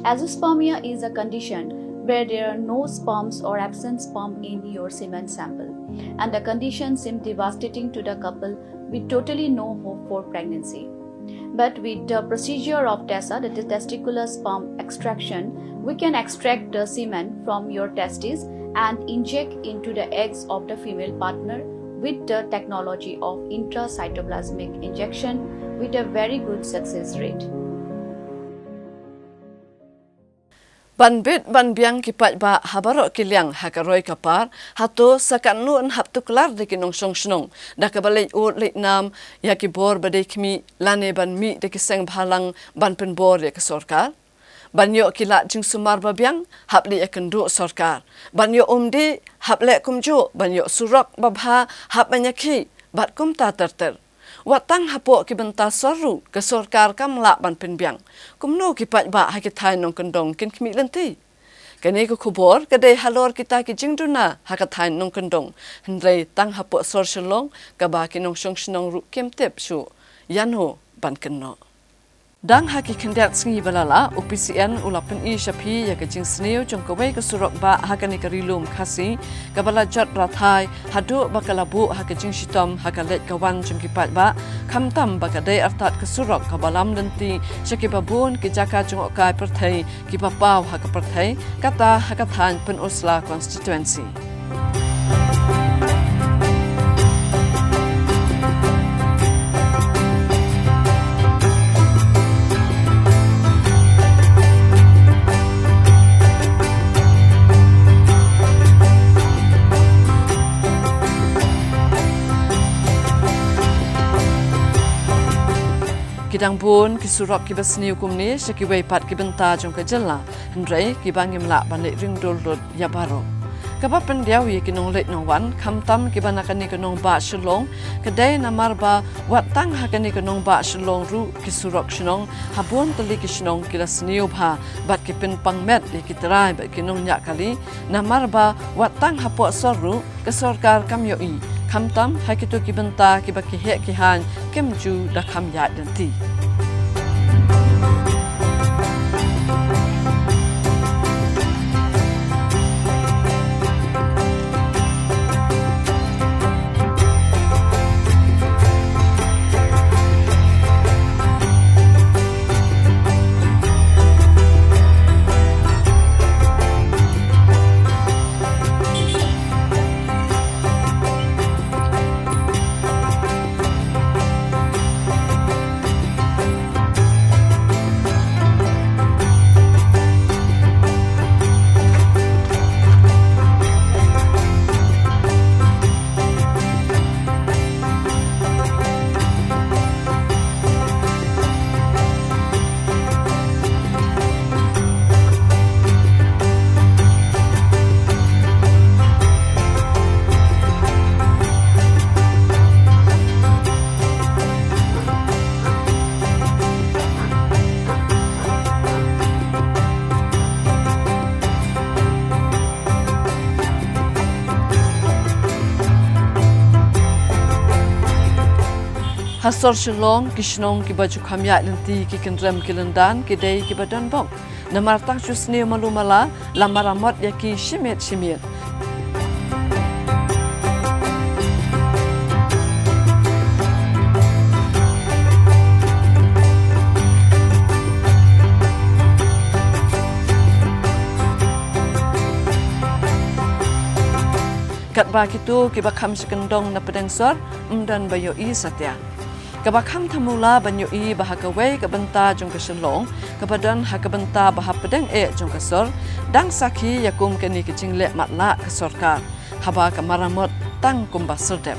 Azoospermia is a condition where there are no sperms or absent sperm in your semen sample, and the condition seemed devastating to the couple with totally no hope for pregnancy. But with the procedure of TESA, that is testicular sperm extraction, we can extract the semen from your testes and inject into the eggs of the female partner with the technology of intracytoplasmic injection with a very good success rate. Banbit banbiang kipat ba habarok kiliang hakaroy kapar hato sakan nuan haptuklar de kinong song da kabalik ut lik nam yakibor badai kimi lane ban mi de kiseng bhalang ban penbor ya kesorkar banyo kilat jing sumar babiang hapli akendu sorkar banyo umdi haple kumjo banyo surok babha hap banyaki bat kum ta terter watang hapo kibenta soru ke sorkar kamla ban penbiang kumno kipat ba hakitai nong kendong kin kimi lenti kene ko khubor kade halor kita ki jingduna hakatai nong kendong hendrei tang hapo sor shalong kaba kinong songshong ru kemtep shu yanho ban kenno dang haki kendat sngi balala UPCN ulapen I shapi ya kajing sneu jongkawai ke surok ba hakani karilum khasi kabala jat rathai hadu bakalabu hakajing shitom hakalet kawan jongkipat ba khamtam bakade artat ke surok kabalam lenti shakibabun ki jaka jongokai perthai ki papau hakaperthai kata hakathan pen usla constituency. Kidang bun kisurok kibasni hukumni syakiwai pat kibenta jong kejela hendrai kibangim la balik ringdol rod yabaro kabab pendiaw ye kinong lek nongwan khamtam kibanakani kinong ba shalong kedai namar ba watang hakani kinong ba shalong ru kisurok shnong habun tali kishnong kilasni ubha bat kipin pangmet ye kitrai ba kinong nya kali namar ba watang hapo soru kesorkar kamyoi khamtam hakitu kibenta kibaki he kihan kemju da kham ya denti Hasor shalong kishnong kibaju khamya lenti ki kendram kilendan kidai kibadan bong namartang chusne malumala lamaramot yaki shimit katba kitu kibakham sekendong na pedengsor dan bayo I satya kabakham thamula banyo I bahakawai kabenta jong kaselong kabadan hakabenta bahapedeng jong kasor dang sakhi yakum keni kichingle matla kasorkar haba kamaramot tang kumbaserdep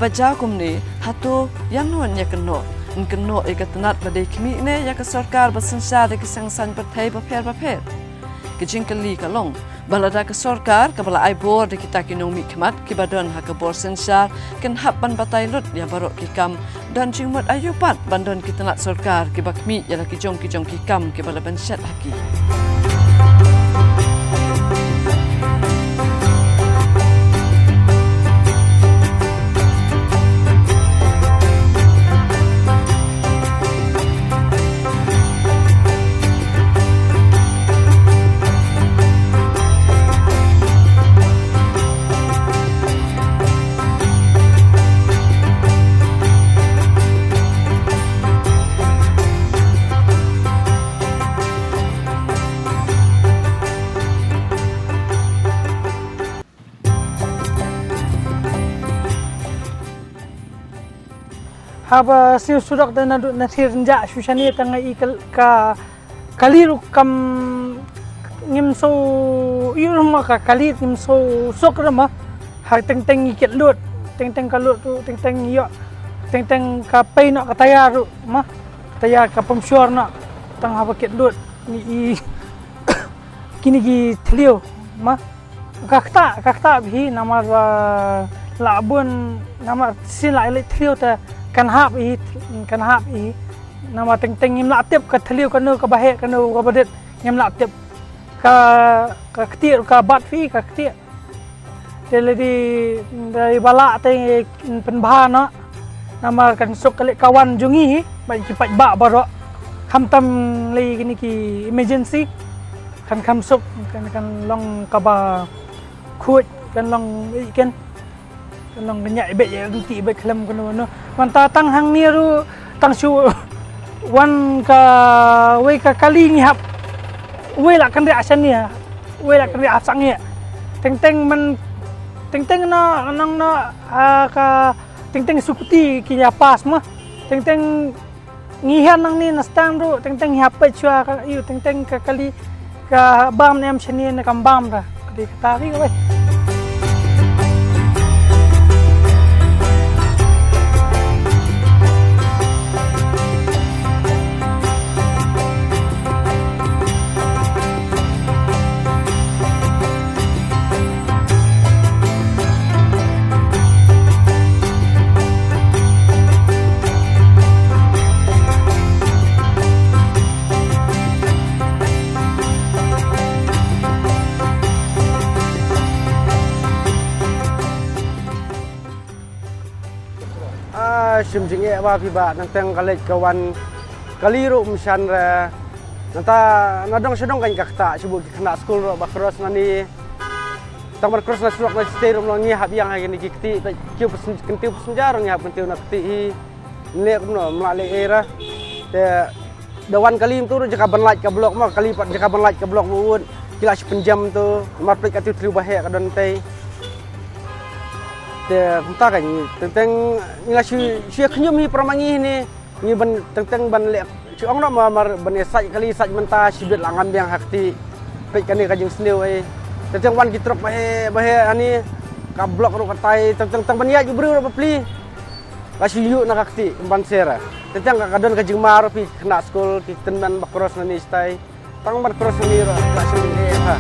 baja kumni hatu yang nuan ya keno keno ikatanat badai kami ne ya ke sarkar basensa de kesangsan partai bapher kijing kali kalong balada ke sarkar kabala ai bor de kita kinong mi khmat kibadon ha ke bor sensar ken happan batai lut ya barok kikam dan jingmot ayupat bandon kitanat sarkar kibakmi ya la kijong kikam kibala bansat haki haba siu sudak dan nadu nasir nja susani tanga ikal ka kaliru kam ngim so yurma ka kalit ngim so sokrama ha teng teng iket lut teng teng kalut tu teng teng yo teng teng ka pai nak ka tayaru ma tayar ka pemsyur nak tang haba ket lut ni kini gi thlio ma kakta bhi namar labun namar sin la ile thlio ta kan hap i nama teng teng ngim latip ka thliu ka no ka bahe ka no ka badet ngim latip ka ktir ka bat fi ka ktir tele dari bala te penbhana nama kan sok kale kawan jungi ba cipat ba baro kham tam le gini ki emergency kan kham sok kan long ka ba khut kan long iken long nyai be ya ti be khlem kono no manta tang hang ni ru tang su wan ka we ka kali ni hap we la kan ri asan ni we la kan ri asang ni teng teng na nang na ka teng teng sukuti ki ya pas ma teng teng ngihan nang ni na stang ru teng teng hap pe chua ka yu teng teng ka kali ka bam nem chani na kam bam ra di ka ri we sim jinge ba piba nang teng kalej kawan kaliru mishan ra nanta nadong sedong kan kakta sibu kena school ro ba cross nani tang cross na suak na stay rom ngi hab yang ha ni kiti kiu kentiu senjar ngi hab kentiu na kiti ne no mlale era te dawan kalim tu jaka banlaj ka blok ma kali pat jaka banlaj ka blok buun kila penjam tu mar plik atu tliu bahe ka don tei te punta kan tentang ngila si khnyum hi pramangi ni ban tentang ban le chu ong ma mar ban esai kali saj menta sibet langan biang hakti pe kan ni kajing sneu ai tentang wan kitrok bahe ani ka blok ro katai tentang ban ya jubru ro pli kasi yu na hakti ban sera tentang ka kadon kajing mar pi kena school ki tenan bakros na ni stai tang ban cross ni ro kasi ni ha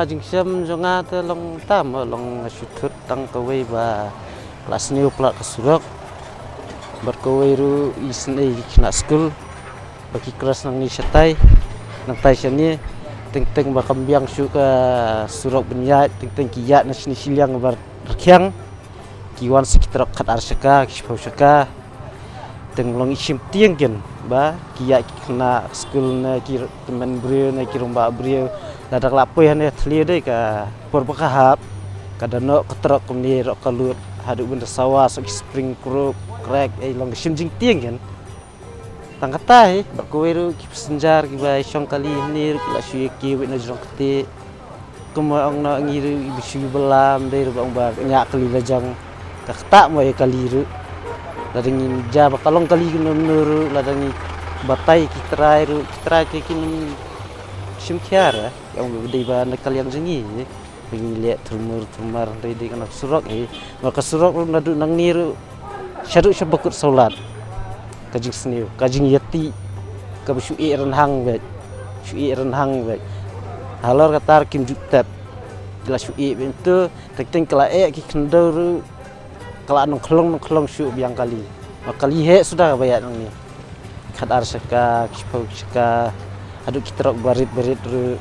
jingsiam jonga te long tam long syutut tang kawai ba kelas niu plat kesurok berkawai ru isne kena school bagi keras nang ni satai nang tai sini teng ba kambiang suka surok benyat teng kiyat na sini siliang bar rakyang kiwan sekitar kat arsaka kipau saka teng long isim tiang ken ba kiyat kena school na ki teman brio na ki romba brio dadak lapoi han thli dei ka por bakahap kadano ketrok kumni rok kalut hadu benda sawa sok spring kruk krek long isim jing tiang ken tangkatai bakwe ru ki senjar ki bai syong kali ni la syu ki wi na jong kete kuma ong na ngiru bisu belam dei ru bang ba nya kali lajang kakta mo kali ru ladang ja bakalong kali nur ladang batai ki trai ki kin sim khiara yang dei ba na kali yang jengi pengi lihat tumar dei kana surok maka surok na du nang ni ru syaruk syabakut salat kajing seniu kajing yati ka syui renhang bet halor katar kim jutat gila syui bentu tek kala ki kendor kala nong klong syu biang kali makali he sudah bayat nang ni khadar seka kipau seka aduk kitrok barit ru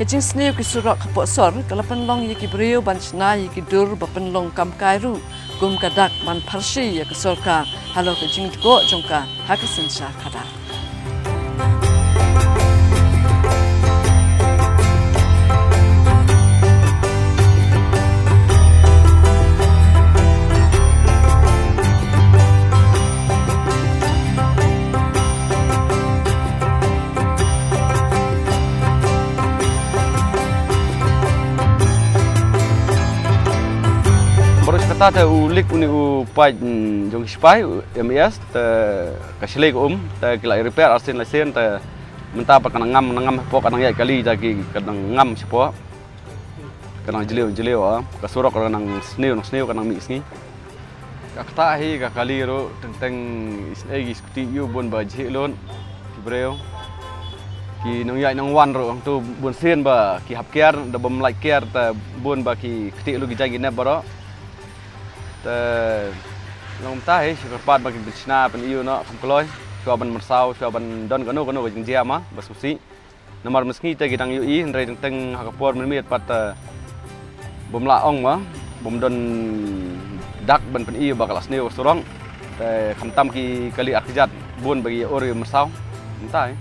kajing seniu ki surok kapok sor kalapan long yaki brio ban chna yaki dur bapan long kam kairu gum kadak ban parsi ya kesorka halo kajing go jongka hakasen sha kada ta ulik uni pai jong spai MES te kaslek te kila repair arsin lesen te menta pa ngam po kanang ya kali jagi kanang ngam sipo kanang jeleo kasurok kanang sneu kanang mix ni kakta hi ka kali ro teng isegi skuti yu bon ba jelon kibreo ki nang ya nang wan ro tu bon sen ba ki hapkiar da bom like kiar te bon ba ki kti lu gi jagi ne baro te long ta he sepat bagi bisna pen iu no kamkloi chua ban mersau chua ban don kanu jing jia ma basusi nomor meski te gidang yu i ndrei teng hakapor men miet pat bom la ong ma bom don dak ban pen iu bakal asneu sorong te khamtam ki kali akjat bun bagi ori mersau entai